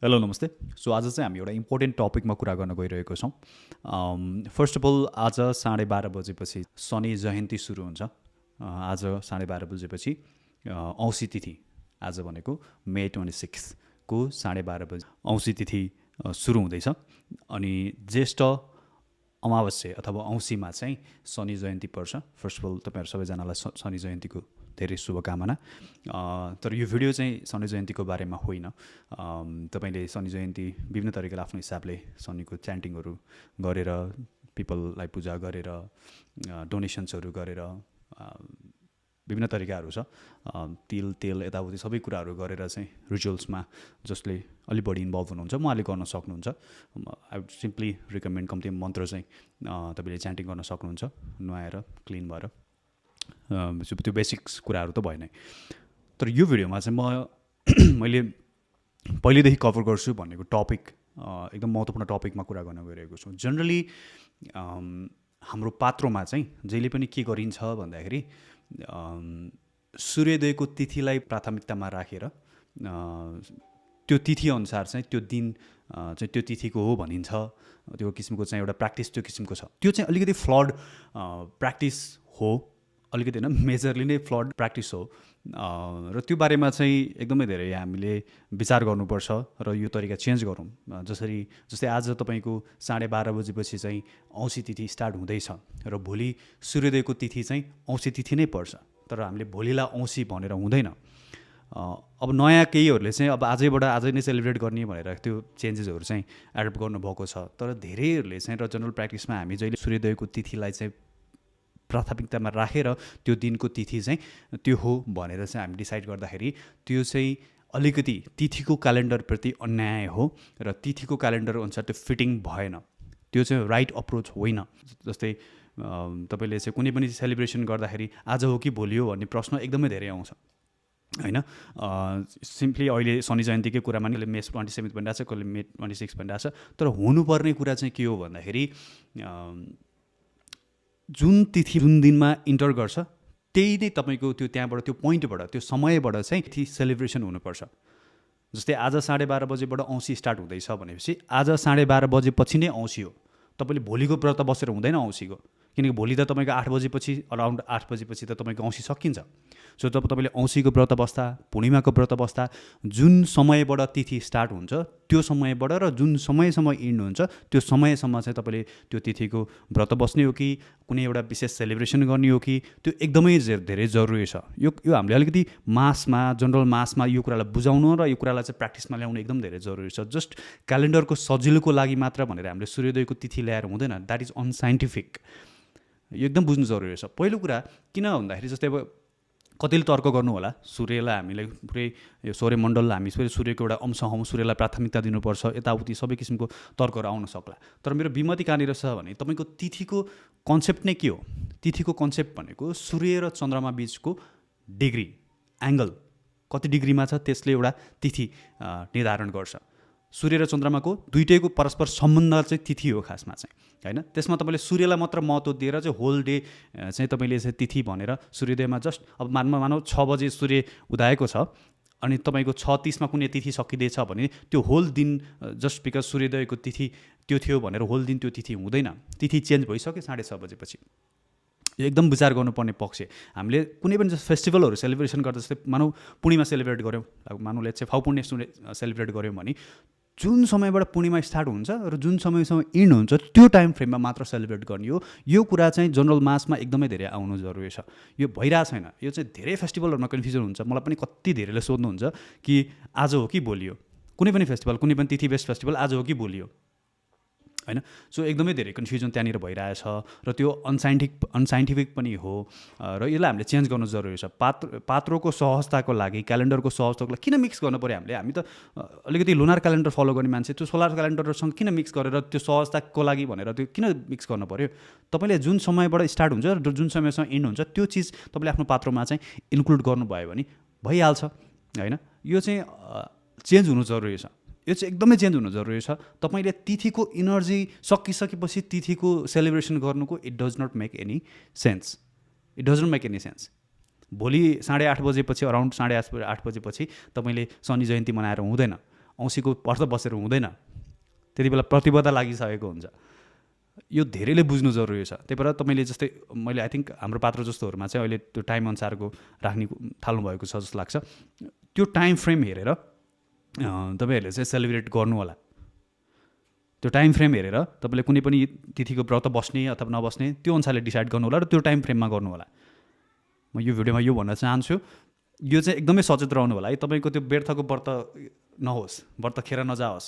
Hello नमस्ते। So आज चाहिँ हामी एउटा इम्पोर्टेन्ट टपिकमा कुरा गर्न गइरहेको छौँ। फर्स्ट अफ अल आज 12:30 बजेपछि शनि जयन्ती सुरु हुन्छ। आज 12:30 बजेपछि औँसी तिथि, आज भनेको मे 26 को 12:30 बजे औँसी तिथि सुरु हुँदैछ। अनि ज्येष्ठ अमावास्या अथवा औँसीमा चाहिँ शनि जयन्ती पर्छ। फर्स्ट अफ अल तपाईँहरू सबैजनालाई शनि जयन्तीको धेरै शुभकामना। तर यो भिडियो चाहिँ शनि जयन्तीको बारेमा होइन। तपाईँले शनि जयन्ती विभिन्न तरिकाले आफ्नो हिसाबले शनिको च्यान्टिङहरू गरेर, पिपललाई पूजा गरेर, डोनेसन्सहरू गरेर, विभिन्न तरिकाहरू छ। तिल तेल यताउति सबै कुराहरू गरेर चाहिँ रिचुअल्समा जसले अलिक बढी इन्भल्भ हुनुहुन्छ उहाँले गर्न सक्नुहुन्छ। आई वुड सिम्पली रिकमेन्ड कम्ती मन्त्र चाहिँ तपाईँले च्यान्टिङ गर्न सक्नुहुन्छ नुहाएर क्लिन भएर। त्यो बेसिक्स कुराहरू त भएन। तर यो भिडियोमा चाहिँ मैले पहिलेदेखि कभर गर्छु भनेको टपिक एकदम महत्त्वपूर्ण टपिकमा कुरा गर्न गइरहेको छु। जनरली हाम्रो पात्रोमा चाहिँ जहिले पनि के गरिन्छ भन्दाखेरि सूर्योदयको तिथिलाई प्राथमिकतामा राखेर त्यो तिथिअनुसार चाहिँ त्यो दिन चाहिँ त्यो तिथिको हो भनिन्छ। त्यो किसिमको चाहिँ एउटा प्र्याक्टिस त्यो किसिमको छ। त्यो चाहिँ अलिकति फ्लड प्र्याक्टिस हो, अलिकति होइन मेजरली नै फ्लड प्र्याक्टिस हो। र त्यो बारेमा चाहिँ एकदमै धेरै हामीले विचार गर्नुपर्छ र यो तरिका चेन्ज गरौँ। जस्तै आज तपाईँको 12:30 बजेपछि चाहिँ औँसी तिथि स्टार्ट हुँदैछ र भोलि सूर्योदयको तिथि चाहिँ औँसी तिथि नै पर्छ। तर हामीले भोलिलाई औँसी भनेर हुँदैन। अब नयाँ केहीहरूले चाहिँ अब आजै नै सेलिब्रेट गर्ने भनेर त्यो चेन्जेसहरू चाहिँ एडप्ट गर्नुभएको छ। तर धेरैहरूले चाहिँ र जनरल प्र्याक्टिसमा हामी जहिले सूर्योदयको तिथिलाई चाहिँ प्राथमिकतामा राखेर त्यो दिनको तिथि चाहिँ त्यो हो भनेर चाहिँ हामी डिसाइड गर्दाखेरि त्यो चाहिँ अलिकति तिथिको क्यालेन्डरप्रति अन्याय हो र तिथिको क्यालेन्डर अनुसार त्यो फिटिङ भएन। त्यो चाहिँ राइट अप्रोच होइन। जस्तै तपाईँले चाहिँ कुनै पनि सेलिब्रेसन गर्दाखेरि आज हो कि भोलि हो भन्ने प्रश्न एकदमै धेरै आउँछ होइन। सिम्पली अहिले शनि जयन्तीकै कुरामा नि मे 27 भनिरहेको छ, कसले मे 26 भनिरहेको छ। तर हुनुपर्ने कुरा चाहिँ के हो भन्दाखेरि जुन तिथि जुन दिनमा इन्टर गर्छ त्यही नै तपाईँको त्यो त्यहाँबाट त्यो पोइन्टबाट त्यो समयबाट चाहिँ तिथि सेलिब्रेसन हुनुपर्छ। जस्तै आज 12:30 बजेबाट औँसी स्टार्ट हुँदैछ भनेपछि आज 12:30 बजेपछि नै औँसी हो। तपाईँले भोलिको व्रत बसेर हुँदैन औँसीको, किनकि भोलि त तपाईँको 8 बजेपछि अराउन्ड 8 बजेपछि त तपाईँको औँसी सकिन्छ। सो जब तपाईँले औँसीको व्रत बस्दा, पूर्णिमाको व्रत बस्दा जुन समयबाट तिथि स्टार्ट हुन्छ त्यो समयबाट र जुन समयसम्म इन्ड हुन्छ त्यो समयसम्म चाहिँ तपाईँले त्यो तिथिको व्रत बस्ने हो कि कुनै एउटा विशेष सेलिब्रेसन गर्ने हो कि त्यो एकदमै धेरै जरुरी छ। यो हामीले अलिकति जनरल मासमा यो कुरालाई बुझाउनु र यो कुरालाई चाहिँ प्र्याक्टिसमा ल्याउनु एकदम धेरै जरुरी छ। जस्ट क्यालेन्डरको सजिलोको लागि मात्र भनेर हामीले सूर्योदयको तिथि ल्याएर हुँदैन। That is unscientific. यो एकदम बुझ्नु जरुरी छ। पहिलो कुरा किन भन्दाखेरि जस्तै अब कतिले तर्क गर्नु होला सूर्यलाई हामीले पुरै यो सौर्यमण्डललाई हामी सूर्यको एउटा अंश हौँ, सूर्यलाई प्राथमिकता दिनुपर्छ, यताउति सबै किसिमको तर्कहरू आउन सक्ला। तर मेरो विमति कहाँनिर छ भने तपाईँको तिथिको कन्सेप्ट नै के हो? तिथिको कन्सेप्ट भनेको सूर्य र चन्द्रमा बिचको डिग्री, एङ्गल कति डिग्रीमा छ त्यसले एउटा तिथि निर्धारण गर्छ। सूर्य र चन्द्रमाको दुइटैको परस्पर सम्बन्ध चाहिँ तिथि हो खासमा चाहिँ होइन। त्यसमा तपाईँले सूर्यलाई मात्र महत्त्व दिएर चाहिँ होल डे चाहिँ तपाईँले चाहिँ तिथि भनेर सूर्योदयमा जस्ट अब मानौ 6 बजे सूर्य उदाएको छ अनि तपाईँको 6:30 कुनै तिथि सकिँदैछ भने त्यो होल दिन जस्ट बिकज सूर्योदयको तिथि त्यो थियो भनेर होल दिन त्यो तिथि हुँदैन। तिथि चेन्ज भइसक्यो 6:30 बजेपछि। यो एकदम विचार गर्नुपर्ने पक्ष। हामीले कुनै पनि फेस्टिभलहरू सेलिब्रेसन गर्दा जस्तै मानौ पूर्णिमा सेलिब्रेट गऱ्यौँ, मानौ लेट्स से फाउपुण्य सेलिब्रेट गऱ्यौँ भने जुन समयबाट पूर्णिमा स्टार्ट हुन्छ र जुन समयसम्म इन्ड हुन्छ त्यो टाइम फ्रेममा मात्र सेलिब्रेट गर्ने हो। यो कुरा चाहिँ जनरल मासमा एकदमै धेरै आउनु जरुरी छ। यो भइरहेको छैन। यो चाहिँ धेरै फेस्टिभलहरूमा कन्फ्युजन हुन्छ। मलाई पनि कति धेरैले सोध्नुहुन्छ कि आज हो कि भोलि हो, कुनै पनि फेस्टिभल, कुनै पनि तिथि बेस्ड फेस्टिभल आज हो कि भोलि हो होइन। सो एकदमै धेरै कन्फ्युजन त्यहाँनिर भइरहेछ र त्यो अनसाइन्टिफिक पनि हो र यसलाई हामीले चेन्ज गर्नु जरुरी छ। पात्रोको सहजताको लागि, क्यालेन्डरको सहजताको लागि किन मिक्स गर्नु पऱ्यो हामी त अलिकति लुनार क्यालेन्डर फलो गर्ने मान्छे, त्यो सोलर क्यालेन्डरसँग किन मिक्स गरेर त्यो सहजताको लागि भनेर त्यो किन मिक्स गर्नु पऱ्यो? तपाईँले जुन समयबाट स्टार्ट हुन्छ र जुन समयसँग इन्ड हुन्छ त्यो चिज तपाईँले आफ्नो पात्रोमा चाहिँ इन्क्लुड गर्नुभयो भने भइहाल्छ होइन। यो चाहिँ चेन्ज हुनु जरुरी छ। यो चाहिँ एकदमै चेन्ज हुनु जरुरी छ। तपाईँले तिथिको इनर्जी सकिसकेपछि तिथिको सेलिब्रेसन गर्नुको it does not make any sense. It does not make any sense. भोलि 8:30 बजेपछि अराउन्ड 8:30 बजेपछि तपाईँले शनि जयन्ती मनाएर हुँदैन। औँसीको व्रत बसेर हुँदैन, त्यति बेला प्रतिबद्धता लागिसकेको हुन्छ। यो धेरैले बुझ्नु जरुरी छ। त्यही भएर तपाईँले जस्तै मैले आई थिङ्क हाम्रो पात्र जस्तोहरूमा चाहिँ अहिले त्यो टाइम अनुसारको राख्ने थाल्नुभएको छ जस्तो लाग्छ। त्यो टाइम फ्रेम हेरेर तपाईँहरूले चाहिँ सेलिब्रेट गर्नु होला। त्यो टाइम फ्रेम हेरेर तपाईँले कुनै पनि तिथिको व्रत बस्ने अथवा नबस्ने त्यो अनुसारले डिसाइड गर्नु होला र त्यो टाइम फ्रेममा गर्नु होला। म यो भिडियोमा यो भन्न चाहन्छु, यो चाहिँ एकदमै सचेत रहनु होला है। तपाईँको त्यो व्यर्थको व्रत नहोस्, व्रत खेर नजाओस्।